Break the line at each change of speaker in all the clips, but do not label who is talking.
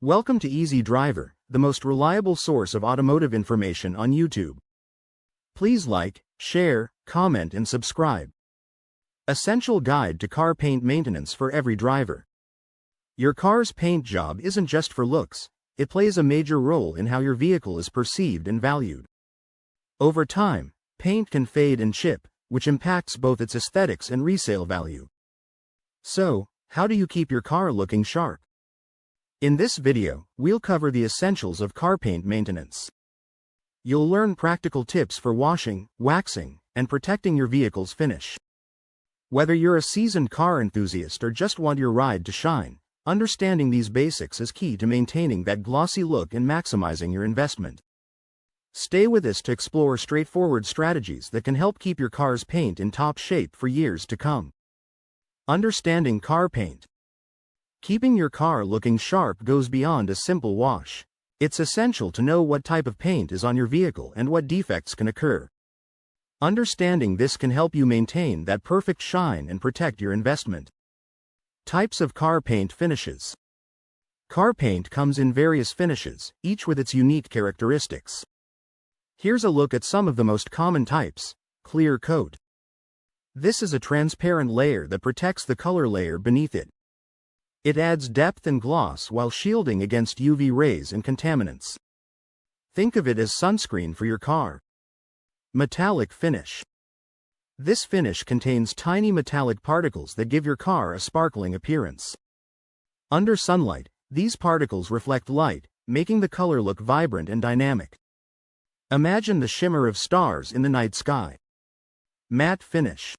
Welcome to Easy Driver, the most reliable source of automotive information on YouTube. Please like, share, comment and subscribe. Essential guide to car paint maintenance for every driver. Your car's paint job isn't just for looks, it plays a major role in how your vehicle is perceived and valued. Over time, paint can fade and chip, which impacts both its aesthetics and resale value. So, how do you keep your car looking sharp? In this video, we'll cover the essentials of car paint maintenance. You'll learn practical tips for washing, waxing, and protecting your vehicle's finish. Whether you're a seasoned car enthusiast or just want your ride to shine, understanding these basics is key to maintaining that glossy look and maximizing your investment. Stay with us to explore straightforward strategies that can help keep your car's paint in top shape for years to come. Understanding car paint. Keeping your car looking sharp goes beyond a simple wash. It's essential to know what type of paint is on your vehicle and what defects can occur. Understanding this can help you maintain that perfect shine and protect your investment. Types of car paint finishes. Car paint comes in various finishes, each with its unique characteristics. Here's a look at some of the most common types. Clear coat. This is a transparent layer that protects the color layer beneath it. It adds depth and gloss while shielding against UV rays and contaminants. Think of it as sunscreen for your car. Metallic finish. This finish contains tiny metallic particles that give your car a sparkling appearance. Under sunlight, these particles reflect light, making the color look vibrant and dynamic. Imagine the shimmer of stars in the night sky. Matte finish.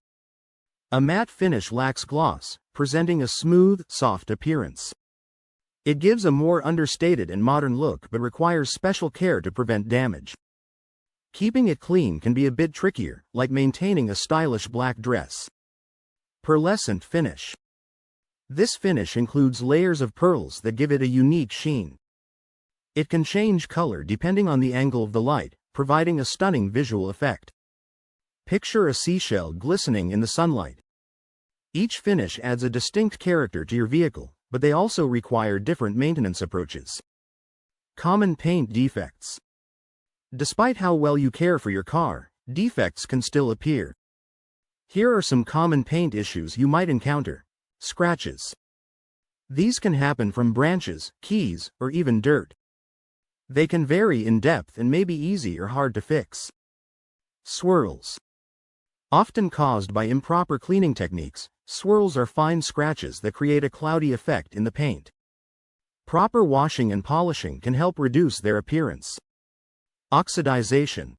A matte finish lacks gloss, presenting a smooth, soft appearance. It gives a more understated and modern look but requires special care to prevent damage. Keeping it clean can be a bit trickier, like maintaining a stylish black dress. Pearlescent finish. This finish includes layers of pearls that give it a unique sheen. It can change color depending on the angle of the light, providing a stunning visual effect. Picture a seashell glistening in the sunlight. Each finish adds a distinct character to your vehicle, but they also require different maintenance approaches. Common paint defects. Despite how well you care for your car, defects can still appear. Here are some common paint issues you might encounter. Scratches. These can happen from branches, keys, or even dirt. They can vary in depth and may be easy or hard to fix. Swirls. Often caused by improper cleaning techniques, swirls are fine scratches that create a cloudy effect in the paint. Proper washing and polishing can help reduce their appearance. Oxidization.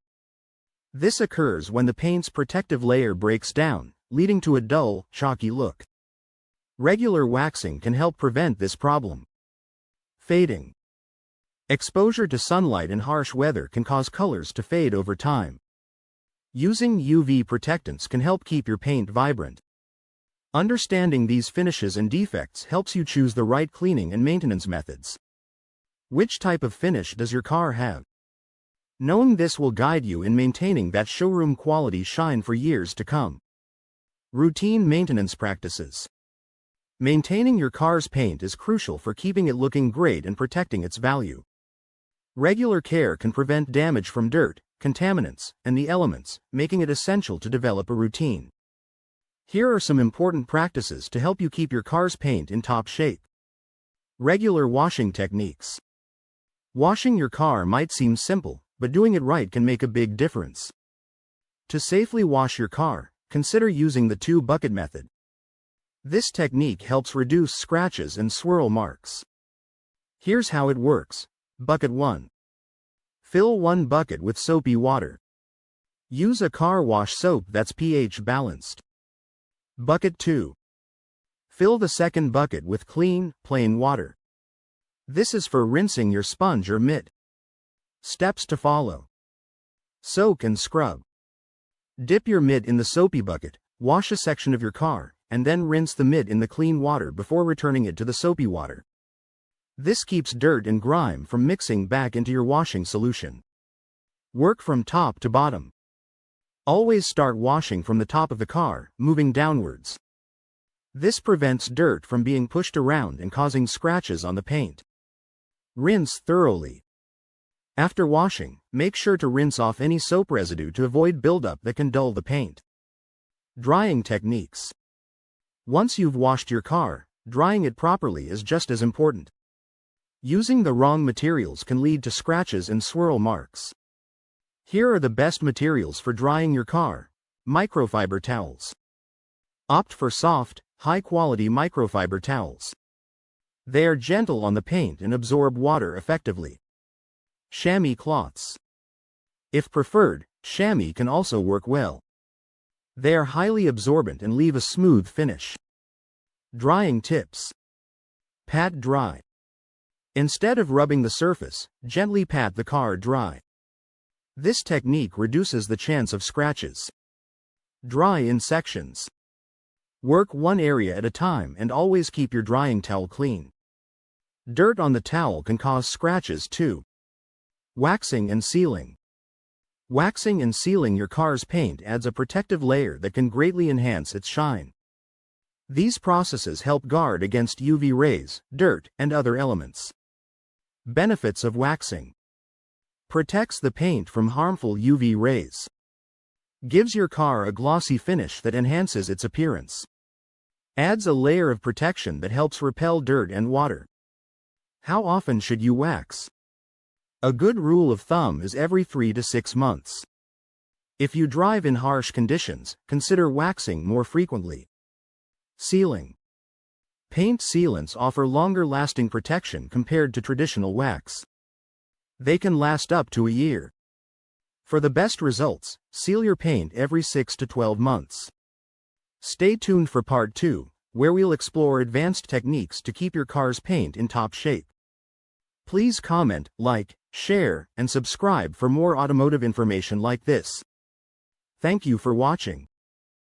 This occurs when the paint's protective layer breaks down, leading to a dull, chalky look. Regular waxing can help prevent this problem. Fading. Exposure to sunlight and harsh weather can cause colors to fade over time. Using UV protectants can help keep your paint vibrant. Understanding these finishes and defects helps you choose the right cleaning and maintenance methods. Which type of finish does your car have? Knowing this will guide you in maintaining that showroom quality shine for years to come. Routine maintenance practices. Maintaining your car's paint is crucial for keeping it looking great and protecting its value. Regular care can prevent damage from dirt, contaminants, and the elements, making it essential to develop a routine. Here are some important practices to help you keep your car's paint in top shape. Regular washing techniques. Washing your car might seem simple, but doing it right can make a big difference. To safely wash your car, consider using the two-bucket method. This technique helps reduce scratches and swirl marks. Here's how it works. Bucket 1. Fill one bucket with soapy water. Use a car wash soap that's pH balanced. Bucket 2. Fill the second bucket with clean, plain water. This is for rinsing your sponge or mitt. Steps to follow. Soak and scrub. Dip your mitt in the soapy bucket, wash a section of your car, and then rinse the mitt in the clean water before returning it to the soapy water. This keeps dirt and grime from mixing back into your washing solution. Work from top to bottom. Always start washing from the top of the car, moving downwards. This prevents dirt from being pushed around and causing scratches on the paint. Rinse thoroughly. After washing, make sure to rinse off any soap residue to avoid buildup that can dull the paint. Drying techniques. Once you've washed your car, drying it properly is just as important. Using the wrong materials can lead to scratches and swirl marks. Here are the best materials for drying your car. Microfiber towels. Opt for soft, high-quality microfiber towels. They are gentle on the paint and absorb water effectively. Chamois cloths. If preferred, chamois can also work well. They are highly absorbent and leave a smooth finish. Drying tips. Pat dry. Instead of rubbing the surface, gently pat the car dry. This technique reduces the chance of scratches. Dry in sections. Work one area at a time and always keep your drying towel clean. Dirt on the towel can cause scratches too. Waxing and sealing. Waxing and sealing your car's paint adds a protective layer that can greatly enhance its shine. These processes help guard against UV rays, dirt, and other elements. Benefits of waxing. Protects the paint from harmful UV rays. Gives your car a glossy finish that enhances its appearance. Adds a layer of protection that helps repel dirt and water. How often should you wax? A good rule of thumb is every 3 to 6 months. If you drive in harsh conditions, consider waxing more frequently. Sealing. Paint sealants offer longer-lasting protection compared to traditional wax. They can last up to a year. For the best results, seal your paint every 6 to 12 months. Stay tuned for part 2, where we'll explore advanced techniques to keep your car's paint in top shape. Please comment, like, share, and subscribe for more automotive information like this. Thank you for watching.